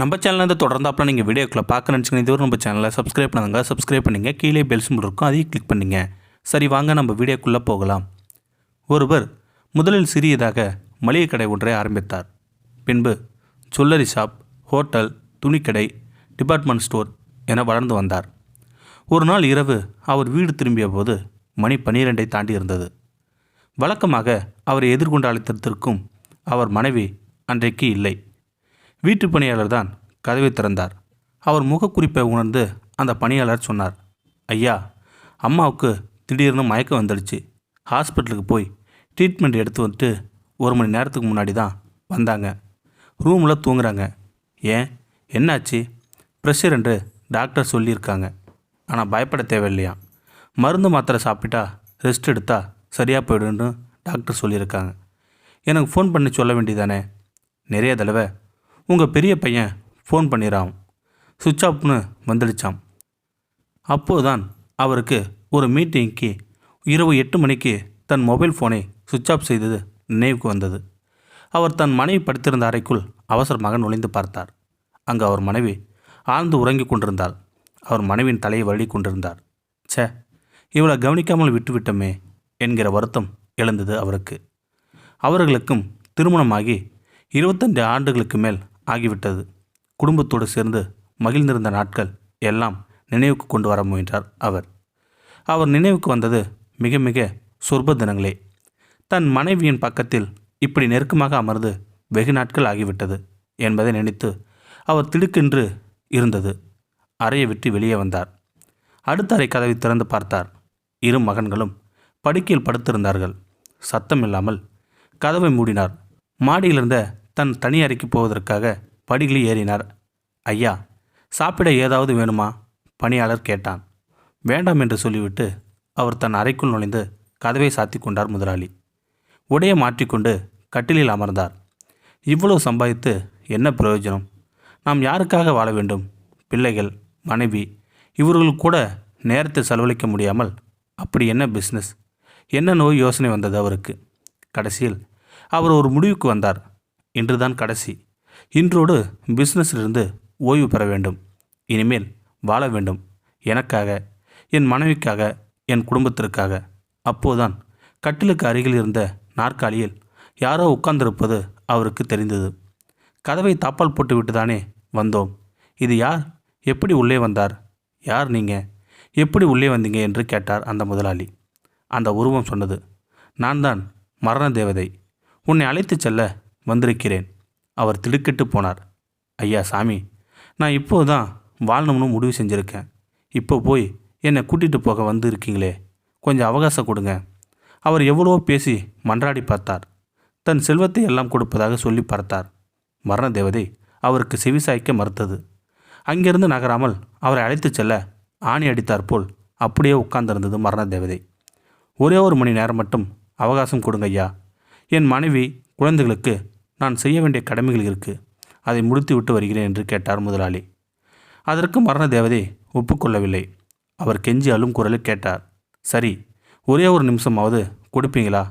நம்ம சேனலில் தொடர்ந்தாப்பில் நீங்கள் வீடியோக்களை பார்க்க நினச்சிங்கன்னா இதுவரை நம்ம சேனலை சப்ஸ்கிரைப் பண்ணுங்க. சப்ஸ்கிரைப் பண்ணிங்க. கீழே பெல் சிம்பிள் இருக்கும், அதையும் கிளிக் பண்ணிங்க. சரி, வாங்க நம்ம வீடியோக்குள்ளே போகலாம். ஒருவர் முதலில் சிறியதாக மளிகை கடை ஒன்றை ஆரம்பித்தார். பின்பு ஜுவல்லரி ஷாப், ஹோட்டல், துணிக்கடை, டிபார்ட்மெண்ட் ஸ்டோர் என வளர்ந்து வந்தார். ஒரு நாள் இரவு அவர் வீடு திரும்பிய போது மணி 12 தாண்டி இருந்தது. வழக்கமாக அவரை எதிர்கொண்டு அழைத்திருக்கும் அவர் மனைவி அன்றைக்கு இல்லை. வீட்டு பணியாளர் தான் கதவை திறந்தார். அவர் முகக்குறிப்பை உணர்ந்து அந்த பணியாளர் சொன்னார், ஐயா, அம்மாவுக்கு திடீர்னு மயக்கம் வந்துடுச்சு. ஹாஸ்பிட்டலுக்கு போய் ட்ரீட்மெண்ட் எடுத்து வந்துட்டு 1 மணி நேரத்துக்கு முன்னாடி தான் வந்தாங்க. ரூமில் தூங்குறாங்க. ஏன், என்னாச்சு? ப்ரெஷர் என்று டாக்டர் சொல்லியிருக்காங்க. ஆனால் பயப்பட தேவையில்லையா. மருந்து மாத்திரை சாப்பிட்டா ரெஸ்ட் எடுத்தால் சரியாக போய்டுன்னு டாக்டர் சொல்லியிருக்காங்க. எனக்கு ஃபோன் பண்ணி சொல்ல வேண்டியதானே? நிறைய தடவை உங்கள் பெரிய பையன் ஃபோன் பண்ணிடுறான், சுவிட்ச் ஆஃப்னு வந்துடுச்சாம். அப்போதுதான் அவருக்கு ஒரு மீட்டிங்க்கு இரவு 8 மணிக்கு தன் மொபைல் ஃபோனை சுவிட்ச் ஆஃப் செய்தது நினைவுக்கு வந்தது. அவர் தன் மனைவி படுத்திருந்த அறைக்குள் அவசரமாக நுழைந்து பார்த்தார். அங்கு அவர் மனைவி ஆழ்ந்து உறங்கி கொண்டிருந்தாள். அவர் மனைவியின் தலையை வருடி கொண்டிருந்தார். ச்சே, இவளை கவனிக்காமல் விட்டுவிட்டோமே என்கிற வருத்தம் எழுந்தது அவருக்கு. அவர்களுக்கும் திருமணமாகி 25 ஆண்டுகளுக்கு மேல் ஆகிவிட்டது. குடும்பத்தோடு சேர்ந்து மகிழ்ந்திருந்த நாட்கள் எல்லாம் நினைவுக்கு கொண்டு வர முயன்றார் அவர். அவர் நினைவுக்கு வந்தது மிக மிக சொற்ப தினங்களே. தன் மனைவியின் பக்கத்தில் இப்படி நெருக்கமாக அமர்ந்து வெகு நாட்கள் ஆகிவிட்டது என்பதை நினைத்து அவர் திடுக்கென்று இருந்தது. அறையை விட்டு வெளியே வந்தார். அடுத்த அறை கதவை திறந்து பார்த்தார். 2 மகன்களும் படுக்கையில் படுத்திருந்தார்கள். சத்தம் இல்லாமல் கதவை மூடினார். மாடியிலிருந்த தன் தனி அறைக்கு போவதற்காக படிகளில் ஏறினார். ஐயா, சாப்பிட ஏதாவது வேணுமா? பணியாளர் கேட்டான். வேண்டாம் என்று சொல்லிவிட்டு அவர் தன் அறைக்குள் நுழைந்து கதவை சாத்தி கொண்டார் முதலாளி. உடையை மாற்றிக்கொண்டு கட்டிலில் அமர்ந்தார். இவ்வளவு சம்பாதித்து என்ன பிரயோஜனம்? நாம் யாருக்காக வாழ வேண்டும்? பிள்ளைகள், மனைவி, இவர்கள் கூட நேரத்தை செலவழிக்க முடியாமல் அப்படி என்ன பிஸ்னஸ்? என்ன நோய் யோசனை வந்தது அவருக்கு. கடைசியில் அவர் ஒரு முடிவுக்கு வந்தார். இன்றுதான் கடைசி. இன்றோடு பிஸ்னஸிலிருந்து ஓய்வு பெற வேண்டும். இனிமேல் வாழ வேண்டும். எனக்காக, என் மனைவிக்காக, என் குடும்பத்திற்காக. அப்போதுதான் கட்டிலுக்கு அருகில் இருந்த நாற்காலியில் யாரோ உட்கார்ந்திருப்பது அவருக்கு தெரிந்தது. கதவை தாப்பால் போட்டுவிட்டு தானே வந்தோம். இது யார்? எப்படி உள்ளே வந்தார்? யார் நீங்கள்? எப்படி உள்ளே வந்தீங்க என்று கேட்டார் அந்த முதலாளி. அந்த உருவம் சொன்னது, நான் தான் மரண தேவதை. உன்னை அழைத்துச் செல்ல வந்திருக்கிறேன். அவர் திடுக்கிட்டு போனார். ஐயா சாமி, நான் இப்போது தான் வாழணும்னு முடிவு செஞ்சுருக்கேன். இப்போ போய் என்னை கூட்டிகிட்டு போக வந்து இருக்கீங்களே, கொஞ்சம் அவகாசம் கொடுங்க. அவர் எவ்வளவோ பேசி மன்றாடி பார்த்தார். தன் செல்வத்தை எல்லாம் கொடுப்பதாக சொல்லி பார்த்தார். மரண தேவதை அவருக்கு செவிசாய்க்க மறுத்தது. அங்கிருந்து நகராமல் அவரை அழைத்துச் செல்ல ஆணி அடித்தார் போல் அப்படியே உட்கார்ந்திருந்தது மரண தேவதை. ஒரே 1 மணி நேரம் மட்டும் அவகாசம் கொடுங்க ஐயா. என் மனைவி, குழந்தைகளுக்கு நான் செய்ய வேண்டிய கடமைகள் இருக்குது. அதை முடித்து விட்டு வருகிறேன் என்று கேட்டார் முதலாளி. அதற்கு மரண தேவதை ஒப்புக்கொள்ளவில்லை. அவர் கெஞ்சி அழும் குரலில் கேட்டார், சரி, ஒரே 1 நிமிஷமாவது கொடுப்பீங்களா?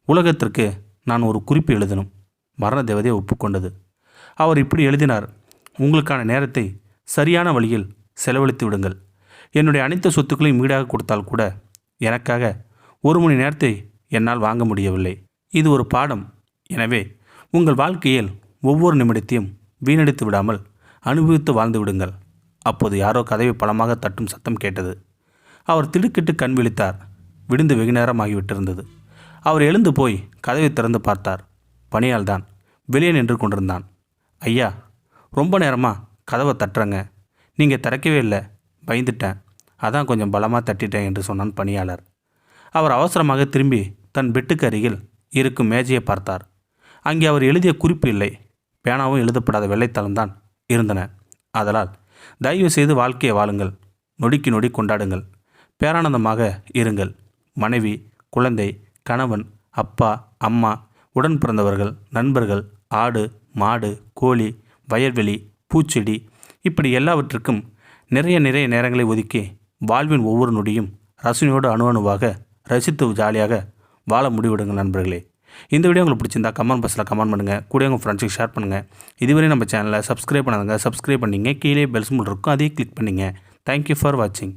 உலகத்திற்கு நான் ஒரு குறிப்பு எழுதணும். மரண தேவதை ஒப்புக்கொண்டது. அவர் இப்படி எழுதினார், உங்களுக்கான நேரத்தை சரியான வழியில் செலவழித்து விடுங்கள். என்னுடைய அனைத்து சொத்துக்களையும் ஈடாக கொடுத்தால் கூட எனக்காக 1 மணி நேரத்தை என்னால் வாங்க முடியவில்லை. இது ஒரு பாடம். எனவே உங்கள் வாழ்க்கையில் ஒவ்வொரு நிமிடத்தையும் வீணடித்து விடாமல் அனுபவித்து வாழ்ந்து விடுங்கள். அப்போது யாரோ கதவை பலமாக தட்டும் சத்தம் கேட்டது. அவர் திடுக்கிட்டு கண் விழித்தார். விடிந்து வெகு நேரம் ஆகிவிட்டிருந்தது. அவர் எழுந்து போய் கதவை திறந்து பார்த்தார். பணியால் தான் வெளியே நின்று கொண்டிருந்தான். ஐயா, ரொம்ப நேரமாக கதவை தட்டுறங்க. நீங்கள் திறக்கவே இல்லை. பயந்துட்டேன், அதான் கொஞ்சம் பலமாக தட்டிட்டேன் என்று சொன்னான் பணியாளர். அவர் அவசரமாக திரும்பி தன் பெட்டுக்கு அருகில் இருக்கும் மேஜையை பார்த்தார். அங்கே அவர் எழுதிய குறிப்பு இல்லை. பேனாவும் எழுதப்படாத வெள்ளைத்தளம்தான் இருந்தன. ஆதலால் தயவு செய்து வாழ்க்கையை வாழுங்கள். நொடிக்கு நொடி கொண்டாடுங்கள். பேரானந்தமாக இருங்கள். மனைவி, குழந்தை, கணவன், அப்பா, அம்மா, உடன் பிறந்தவர்கள், நண்பர்கள், ஆடு, மாடு, கோழி, வயல்வெளி, பூச்செடி, இப்படி எல்லாவற்றுக்கும் நிறைய நிறைய நேரங்களை ஒதுக்கி வாழ்வின் ஒவ்வொரு நொடியும் ரசனையோடு அணுவாக ரசித்து ஜாலியாக வாழ முடிவிடுங்கள் நண்பர்களே. இந்த வீடியோ உங்களுக்கு பிடிச்சிருந்தா கமெண்ட் பாக்ஸில் கமெண்ட் பண்ணுங்கள், கூட உங்கள் ஃப்ரெண்ட்ஸுக்கு ஷேர் பண்ணுங்கள். இதுவரை நம்ம சேனலை சப்ஸ்கிரைப் பண்ணாதவங்க சப்ஸ்கிரைப் பண்ணிங்க, கீழே பெல் சிம்பல் இருக்கும், அதையும் கிளிக் பண்ணிங்க. தேங்க்யூ ஃபார் வாட்சிங்.